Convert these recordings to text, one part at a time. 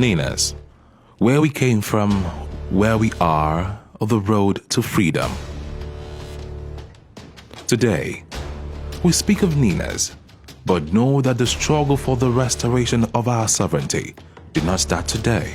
NINAS, where we came from, where we are, on the road to freedom. Today, we speak of NINAS, but know that the struggle for the restoration of our sovereignty did not start today.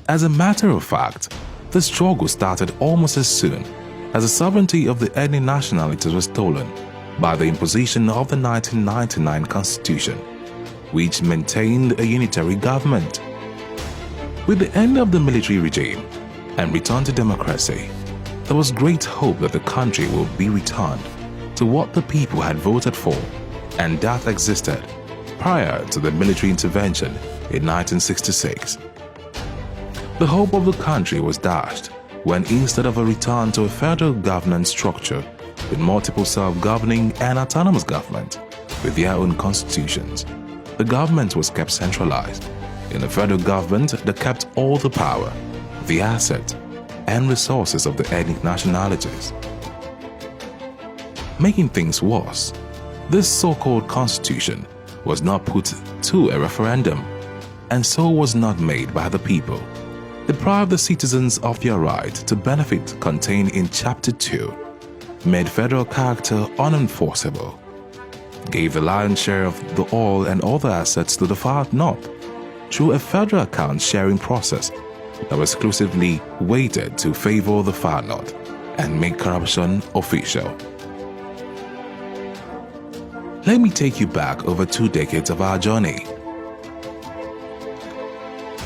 As a matter of fact, the struggle started almost as soon as the sovereignty of the ethnic nationalities was stolen by the imposition of the 1999 Constitution, which maintained a unitary government. With the end of the military regime and return to democracy, there was great hope that the country would be returned to what the people had voted for, and that existed prior to the military intervention in 1966. The hope of the country was dashed when, instead of a return to a federal governance structure with multiple self-governing and autonomous government with their own constitutions, the government was kept centralized in a federal government that kept all the power, the assets, and resources of the ethnic nationalities. Making things worse, this so-called constitution was not put to a referendum, and so was not made by the people. Deprived the citizens of their right to benefit contained in Chapter 2, made federal character unenforceable, gave the lion's share of the oil and other assets to the far north through a federal account sharing process that was exclusively weighted to favor the far north and make corruption official. Let me take you back over 2 decades of our journey.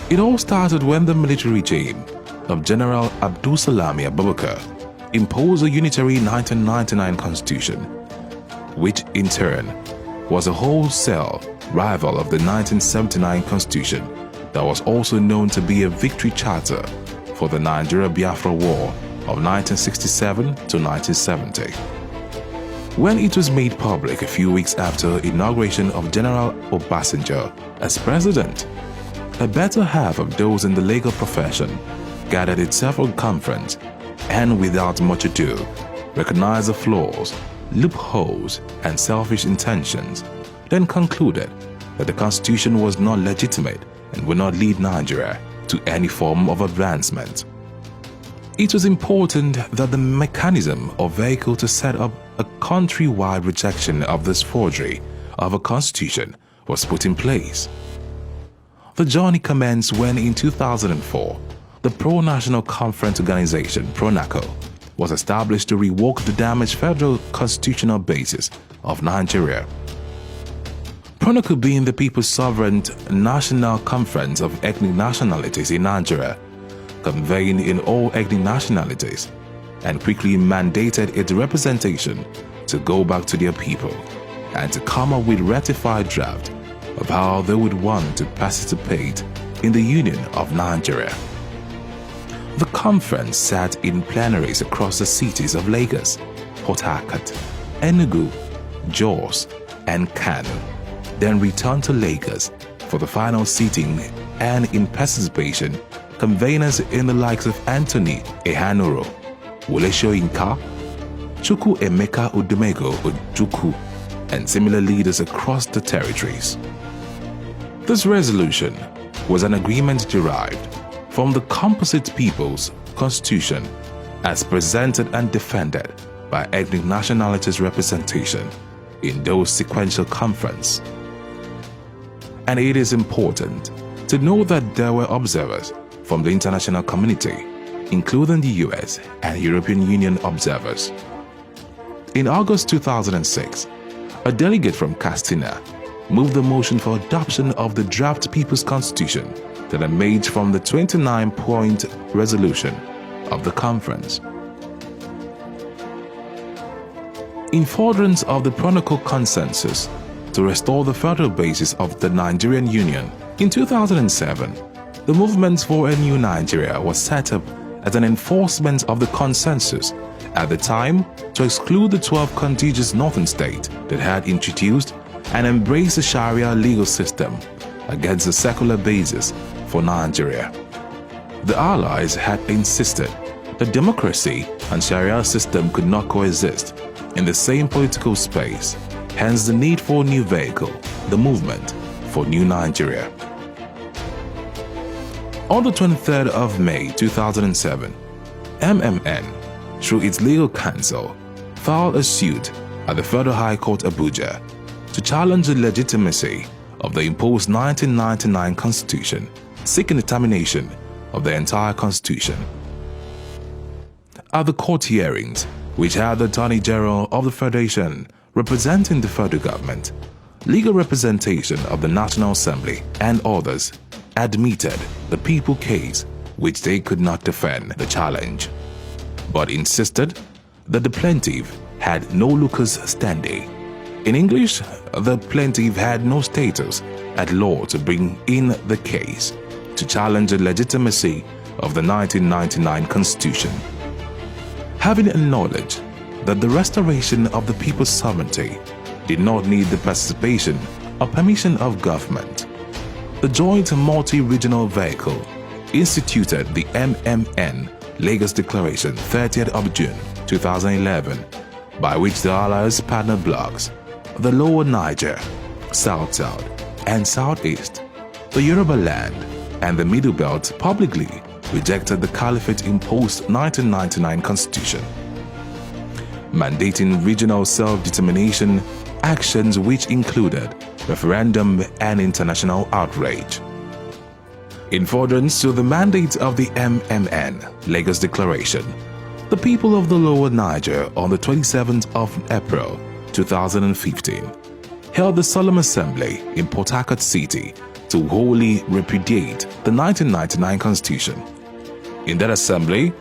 It all started when the military regime of General Abdul Salami Abubakar imposed a unitary 1999 constitution, which in turn was a wholesale rival of the 1979 constitution that was also known to be a victory charter for the Nigeria-Biafra War of 1967 to 1970. When it was made public a few weeks after inauguration of General Obasanjo as president, a better half of those in the legal profession gathered at several conferences and, without much ado, recognized the flaws, loopholes, and selfish intentions, then concluded that the Constitution was not legitimate and would not lead Nigeria to any form of advancement. It was important that the mechanism or vehicle to set up a country-wide rejection of this forgery of a constitution was put in place. The journey commenced when, in 2004, the Pro-National Conference Organization, PRONACO, was established to rework the damaged federal constitutional basis of Nigeria. PRONACO being the People's Sovereign National Conference of Ethnic Nationalities in Nigeria, convened in all ethnic nationalities and quickly mandated its representation to go back to their people and to come up with ratified draft of how they would want to participate in the Union of Nigeria. The conference sat in plenaries across the cities of Lagos, Port Harcourt, Enugu, Jos, and Kano, then returned to Lagos for the final sitting, and in participation, conveners in the likes of Anthony Ehanoro, Wole Soyinka, Chukwu Emeka Odumego Ojukwu, and similar leaders across the territories. This resolution was an agreement derived from the composite People's Constitution as presented and defended by ethnic nationalities representation in those sequential conferences. And it is important to know that there were observers from the international community, including the US and European Union observers. In August 2006, a delegate from Castina moved the motion for adoption of the draft People's Constitution that emerged from the 29-point resolution of the conference. In furtherance of the PRONACO consensus to restore the federal basis of the Nigerian Union, in 2007, the Movement for a New Nigeria was set up as an enforcement of the consensus at the time to exclude the 12 contiguous northern states that had introduced and embraced the Sharia legal system against the secular basis for Nigeria. The Allies had insisted that democracy and Sharia system could not coexist in the same political space, hence the need for a new vehicle, the Movement for New Nigeria. On the 23rd of May 2007, MMN, through its legal counsel, filed a suit at the Federal High Court Abuja to challenge the legitimacy of the imposed 1999 Constitution, seeking the termination of the entire Constitution. At the court hearings, which had the Attorney General of the Federation representing the federal government, legal representation of the National Assembly, and others admitted the people case which they could not defend the challenge, but insisted that the plaintiff had no locus standi. In English, the plaintiff had no status at law to bring in the case to challenge the legitimacy of the 1999 Constitution. Having acknowledged that the restoration of the people's sovereignty did not need the participation or permission of government, the Joint Multi-Regional Vehicle instituted the MMN Lagos Declaration 30th of June 2011, by which the Allies partner blocks, the Lower Niger, South-South, and Southeast, the Yoruba land, and the Middle Belt publicly rejected the Caliphate-imposed 1999 Constitution, mandating regional self-determination actions which included referendum and international outrage. In furtherance to the mandate of the MMN Lagos Declaration, the people of the Lower Niger on the 27th of April 2015 held the Solemn Assembly in Port Harcourt City to wholly repudiate the 1999 Constitution. In that assembly,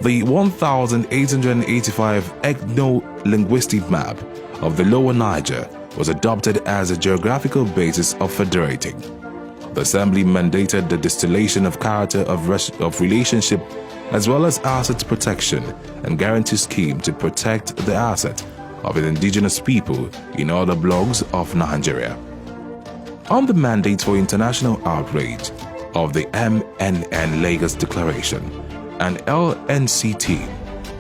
the 1,885 ethno-linguistic map of the Lower Niger was adopted as a geographical basis of federating. The assembly mandated the distillation of character of relationship as well as asset protection and guarantee scheme to protect the asset of the indigenous people in other blocks of Nigeria. On the mandate for international outrage of the MNN Lagos Declaration, an LNC team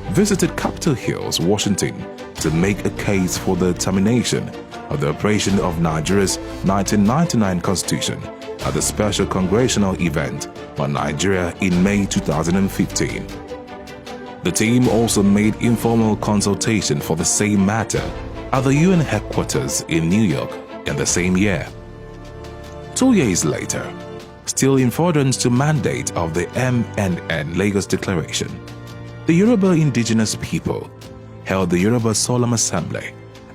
visited Capitol Hills, Washington to make a case for the termination of the operation of Nigeria's 1999 Constitution at the special congressional event on Nigeria in May 2015. The team also made informal consultation for the same matter at the UN headquarters in New York in the same year. 2 years later, still in furtherance to mandate of the MNN Lagos Declaration, the Yoruba indigenous people held the Yoruba Solemn Assembly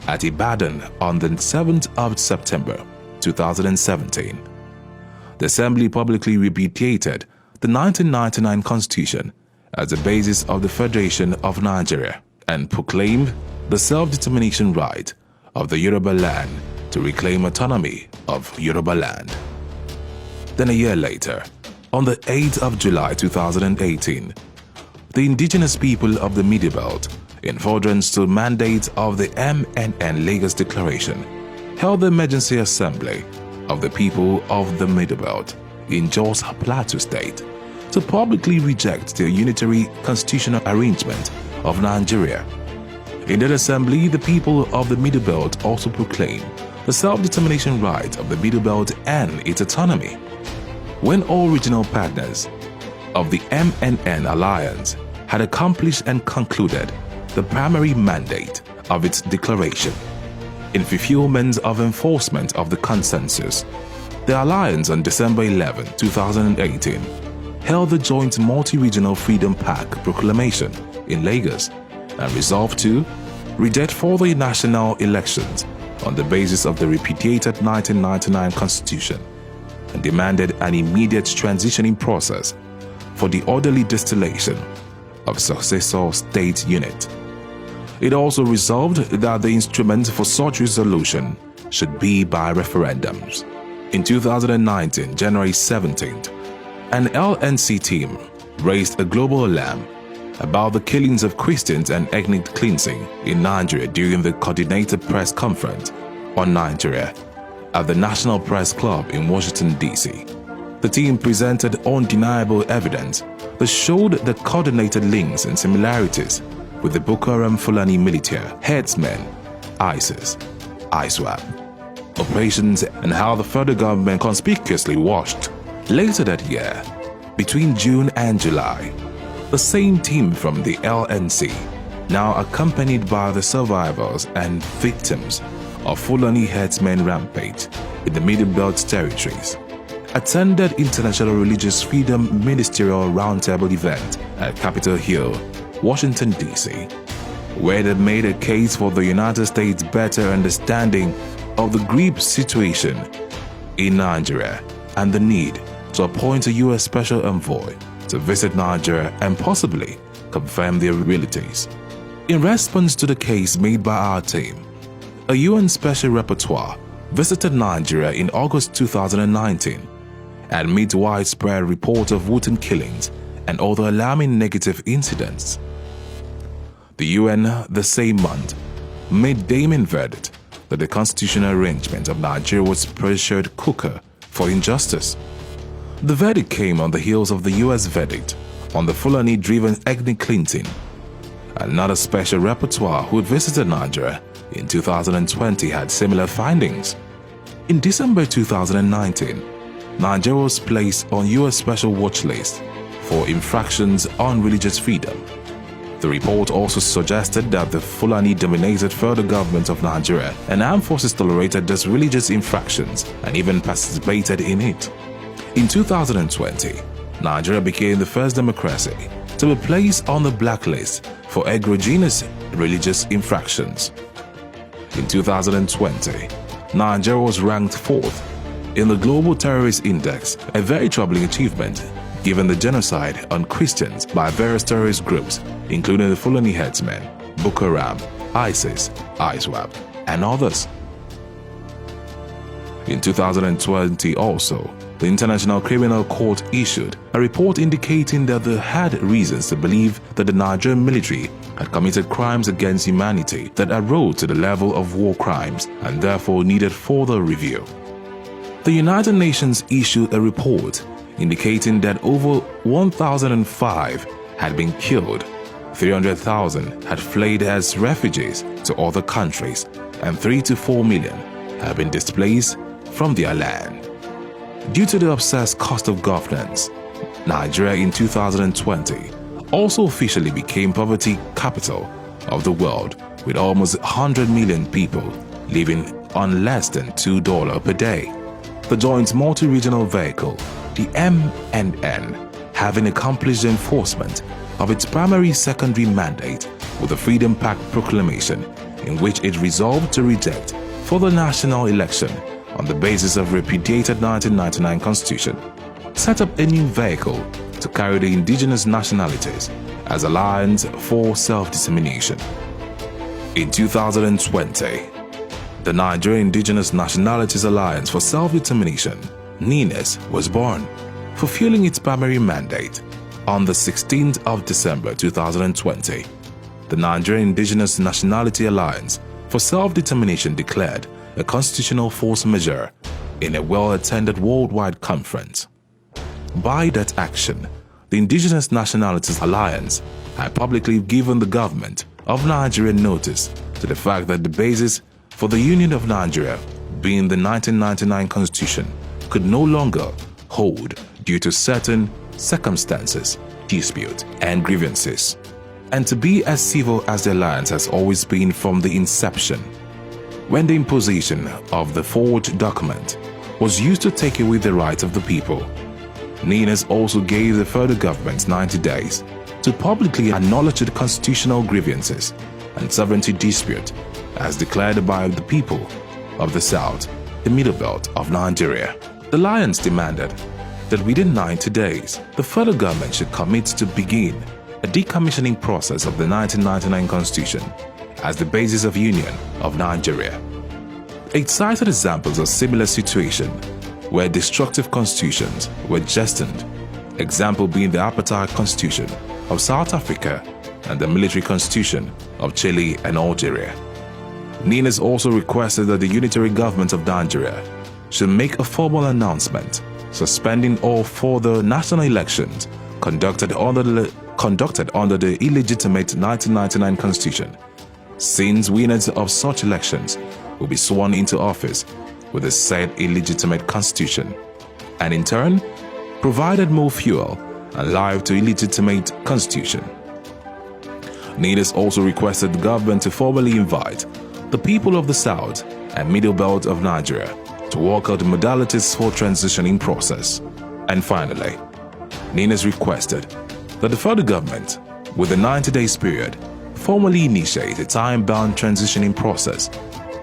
at Ibadan on the 7th of September 2017. The Assembly publicly repudiated the 1999 Constitution as the basis of the Federation of Nigeria and proclaimed the self-determination right of the Yoruba land to reclaim autonomy of Yoruba land. Then a year later, on the 8th of July 2018, the indigenous people of the Middle Belt, in furtherance to the mandate of the MNN Lagos Declaration, held the Emergency Assembly of the people of the Middle Belt in Jos Plateau State to publicly reject the unitary constitutional arrangement of Nigeria. In that assembly, the people of the Middle Belt also proclaimed the self-determination right of the Middle Belt and its autonomy. When all regional partners of the MNN alliance had accomplished and concluded the primary mandate of its declaration, in fulfillment of enforcement of the consensus, the alliance on December 11, 2018, held the Joint Multi-Regional Freedom Pact Proclamation in Lagos and resolved to reject further national elections on the basis of the repudiated 1999 Constitution and demanded an immediate transitioning process for the orderly distillation of successor state unit. It also resolved that the instrument for such resolution should be by referendums. In 2019, January 17th, an LNC team raised a global alarm about the killings of Christians and ethnic cleansing in Nigeria during the coordinated press conference on Nigeria at the National Press Club in Washington, D.C. The team presented undeniable evidence that showed the coordinated links and similarities with the Boko Haram Fulani military headsmen, ISIS, ISWAP, operations, and how the federal government conspicuously watched. Later that year, between June and July. The same team from the LNC, now accompanied by the survivors and victims of Fulani herdsmen rampage in the Middle Belt territories, attended International Religious Freedom Ministerial Roundtable event at Capitol Hill, Washington, D.C., where they made a case for the United States' better understanding of the grave situation in Nigeria and the need to appoint a U.S. Special Envoy to visit Nigeria and possibly confirm their realities. In response to the case made by our team, a UN Special Rapporteur visited Nigeria in August 2019 and amid widespread reports of routine killings and other alarming negative incidents. The UN the same month made damning verdict that the constitutional arrangement of Nigeria was pressured cooker for injustice. The verdict came on the heels of the US verdict on the Fulani-driven ethnic cleansing. Another special rapporteur who visited Nigeria in 2020 had similar findings. In December 2019, Nigeria was placed on US Special Watch List for infractions on religious freedom. The report also suggested that the Fulani-dominated federal government of Nigeria and armed forces tolerated these religious infractions and even participated in it. In 2020, Nigeria became the first democracy to be placed on the blacklist for egregious religious infractions. In 2020, Nigeria was ranked 4th in the Global Terrorist Index, a very troubling achievement given the genocide on Christians by various terrorist groups, including the Fulani herdsmen, Boko Haram, ISIS, ISWAP, and others. In 2020 also, the International Criminal Court issued a report indicating that they had reasons to believe that the Nigerian military had committed crimes against humanity that arose to the level of war crimes and therefore needed further review. The United Nations issued a report indicating that over 1,005 had been killed, 300,000 had fled as refugees to other countries, and 3 to 4 million have been displaced from their land. Due to the obsessed cost of governance, Nigeria in 2020 also officially became poverty capital of the world, with almost 100 million people living on less than $2 per day. The joint multi-regional vehicle, the MNN, having accomplished the enforcement of its primary secondary mandate with the Freedom Pact proclamation, in which it resolved to reject further national election on the basis of repudiated 1999 Constitution, set up a new vehicle to carry the indigenous nationalities as Alliance for Self-Determination. In 2020, the Nigerian Indigenous Nationalities Alliance for Self-Determination, NINAS, was born, fulfilling its primary mandate. On the 16th of December 2020, the Nigerian Indigenous Nationality Alliance for Self-Determination declared a constitutional force majeure in a well-attended worldwide conference. By that action, the Indigenous Nationalities Alliance had publicly given the government of Nigeria notice to the fact that the basis for the Union of Nigeria, being the 1999 Constitution, could no longer hold due to certain circumstances, dispute, and grievances, and to be as civil as the alliance has always been from the inception. When the imposition of the forged document was used to take away the rights of the people, NINAS also gave the federal government 90 days to publicly acknowledge the constitutional grievances and sovereignty dispute as declared by the people of the South, the Middle Belt of Nigeria. The alliance demanded that within 90 days, the federal government should commit to begin a decommissioning process of the 1999 Constitution as the basis of Union of Nigeria. It cited examples of similar situations where destructive constitutions were jettisoned, example being the Apartheid Constitution of South Africa and the military constitution of Chile and Algeria. NINAS also requested that the unitary government of Nigeria should make a formal announcement suspending all further national elections conducted under the illegitimate 1999 Constitution, since winners of such elections will be sworn into office with the said illegitimate Constitution, and in turn, provided more fuel and life to illegitimate constitution. NINAS also requested the government to formally invite the people of the South and Middle Belt of Nigeria to work out the modalities for transitioning process. And finally, NINAS requested that the federal government, with a 90 days period, formally initiate a time-bound transitioning process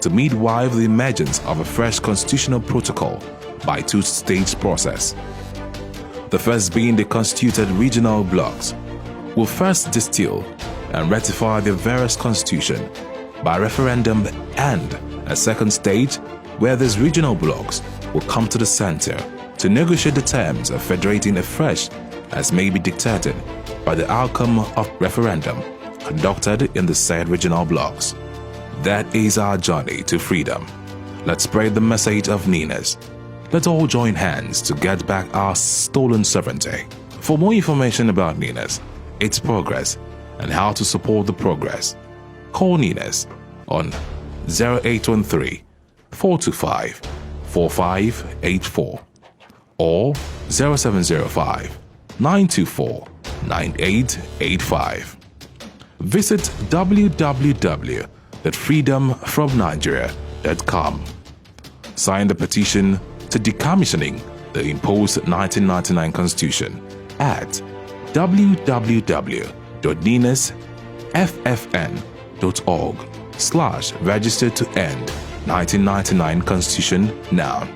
to midwife the emergence of a fresh constitutional protocol by two-stage process. The first being the constituted regional blocks will first distill and ratify their various constitution by referendum, and a second stage where these regional blocks will come to the center to negotiate the terms of federating afresh as may be dictated by the outcome of referendum conducted in the said regional blocks. That is our journey to freedom. Let's spread the message of NINAS. Let's all join hands to get back our stolen sovereignty. For more information about NINAS, its progress, and how to support the progress, call NINAS on 0813 425 4584 or 0705 924 9885. Visit www.freedomfromnigeria.com. Sign the petition to decommissioning the imposed 1999 Constitution at www.ninasffn.org/register to end 1999 Constitution now.